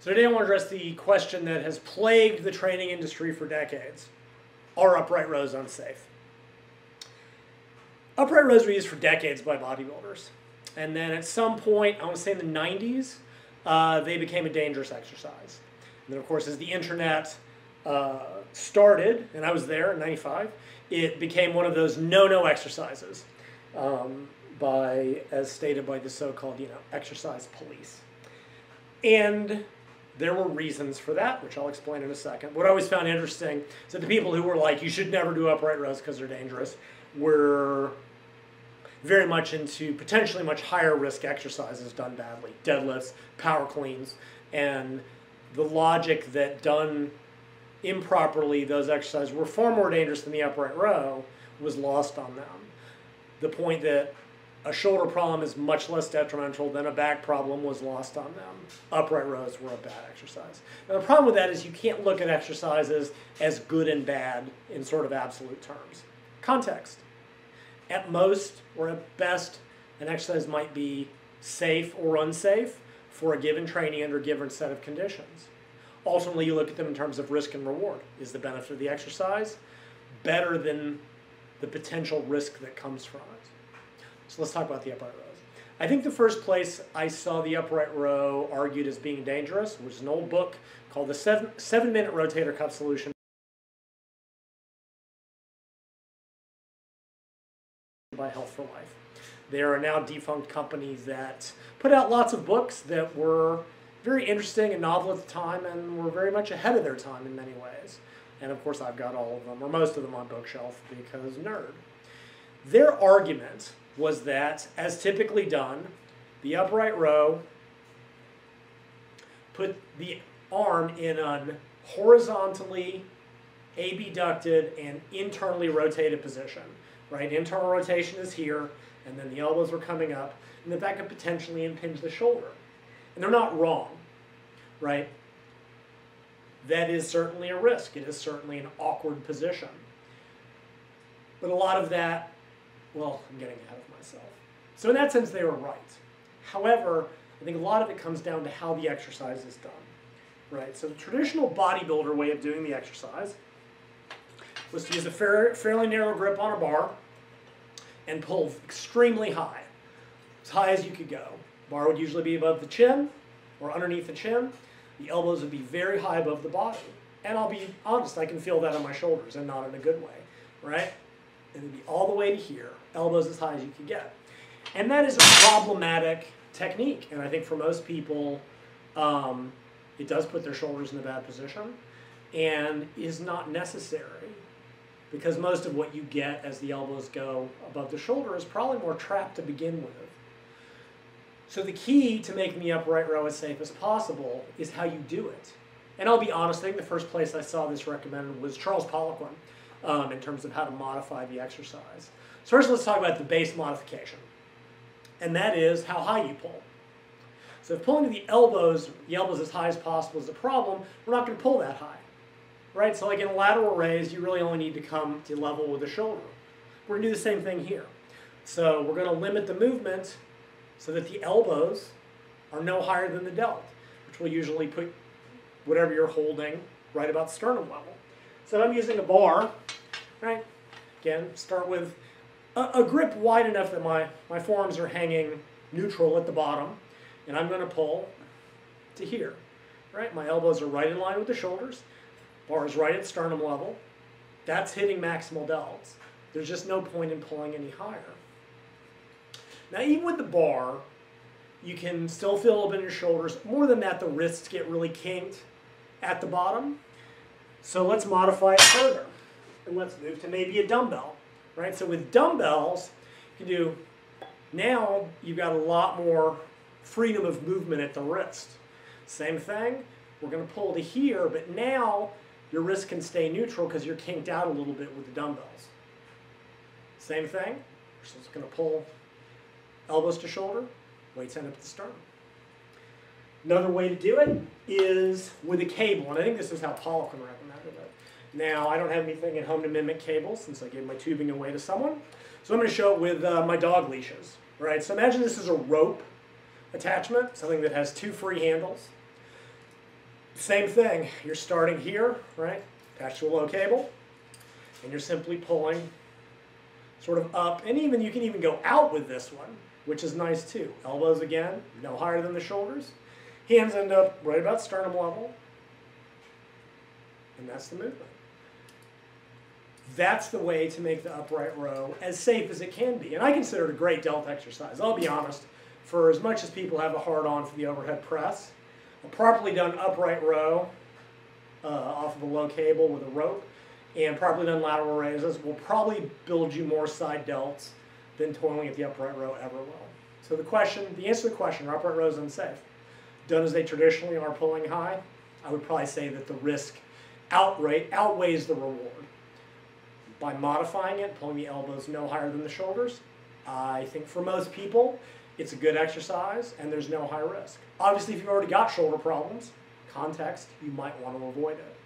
So today I want to address the question that has plagued the training industry for decades. Are upright rows unsafe? Upright rows were used for decades by bodybuilders. And then at some point, I want to say in the 90s, they became a dangerous exercise. And then of course as the internet started, and I was there in 95, it became one of those no-no exercises as stated by the so-called, exercise police. And there were reasons for that, which I'll explain in a second. What I always found interesting is that the people who were like, you should never do upright rows because they're dangerous, were very much into potentially much higher risk exercises done badly. Deadlifts, power cleans, and the logic that done improperly, those exercises were far more dangerous than the upright row was lost on them. The point that a shoulder problem is much less detrimental than a back problem was lost on them. Upright rows were a bad exercise. Now the problem with that is you can't look at exercises as good and bad in sort of absolute terms. Context. At most, or at best, an exercise might be safe or unsafe for a given training under a given set of conditions. Ultimately, you look at them in terms of risk and reward. Is the benefit of the exercise better than the potential risk that comes from it? So let's talk about the upright rows. I think the first place I saw the upright row argued as being dangerous was an old book called the 7-Minute Rotator Cuff Solution by Health for Life. There are now defunct companies that put out lots of books that were very interesting and novel at the time and were very much ahead of their time in many ways. And of course I've got all of them, or most of them on bookshelf because nerd. Their argument was that, as typically done, the upright row put the arm in an horizontally abducted and internally rotated position. Right? Internal rotation is here, and then the elbows are coming up, and that could potentially impinge the shoulder. And they're not wrong, right? That is certainly a risk. It is certainly an awkward position. But a lot of that, well, I'm getting ahead of myself. So in that sense, they were right. However, I think a lot of it comes down to how the exercise is done, right? So the traditional bodybuilder way of doing the exercise was to use a fairly narrow grip on a bar and pull extremely high as you could go. Bar would usually be above the chin or underneath the chin. The elbows would be very high above the body. And I'll be honest, I can feel that on my shoulders and not in a good way, right? And it'd be all the way to here, elbows as high as you could get. And that is a problematic technique. And I think for most people, it does put their shoulders in a bad position and is not necessary, because most of what you get as the elbows go above the shoulder is probably more trapped to begin with. So the key to making the upright row as safe as possible is how you do it. And I'll be honest, I think the first place I saw this recommended was Charles Poliquin in terms of how to modify the exercise. So first let's talk about the base modification. And that is how high you pull. So if pulling the elbows as high as possible is a problem, we're not going to pull that high. Right, so like in a lateral raise, you really only need to come to level with the shoulder. We're going to do the same thing here. So we're going to limit the movement so that the elbows are no higher than the delt, which will usually put whatever you're holding right about sternum level. So I'm using a bar, right? Again, start with a grip wide enough that my forearms are hanging neutral at the bottom, and I'm going to pull to here. Right, my elbows are right in line with the shoulders. Bar is right at sternum level. That's hitting maximal delts. There's just no point in pulling any higher. Now, even with the bar, you can still feel a little bit in your shoulders. More than that, the wrists get really kinked at the bottom. So let's modify it further. And let's move to maybe a dumbbell. Right? So with dumbbells, you can do, now you've got a lot more freedom of movement at the wrist. Same thing, we're going to pull to here, but now your wrist can stay neutral because you're kinked out a little bit with the dumbbells. Same thing, we're just going to pull elbows to shoulder, weights end up at the sternum. Another way to do it is with a cable, and I think this is how Poliquin recommended it. Now, I don't have anything at home to mimic cables since I gave my tubing away to someone, so I'm going to show it with my dog leashes. Right? So imagine this is a rope attachment, something that has two free handles. Same thing, you're starting here, right, attached to a low cable, and you're simply pulling sort of up, and even you can even go out with this one, which is nice too. Elbows again, no higher than the shoulders. Hands end up right about sternum level, and that's the movement. That's the way to make the upright row as safe as it can be. And I consider it a great delt exercise. I'll be honest, for as much as people have a hard on for the overhead press, a properly done upright row off of a low cable with a rope and properly done lateral raises will probably build you more side delts than toiling at the upright row ever will. So the answer to the question, are upright rows unsafe? Done as they traditionally are pulling high, I would probably say that the risk outweighs the reward. By modifying it, pulling the elbows no higher than the shoulders, I think for most people, it's a good exercise and there's no high risk. Obviously, if you've already got shoulder problems, context, you might want to avoid it.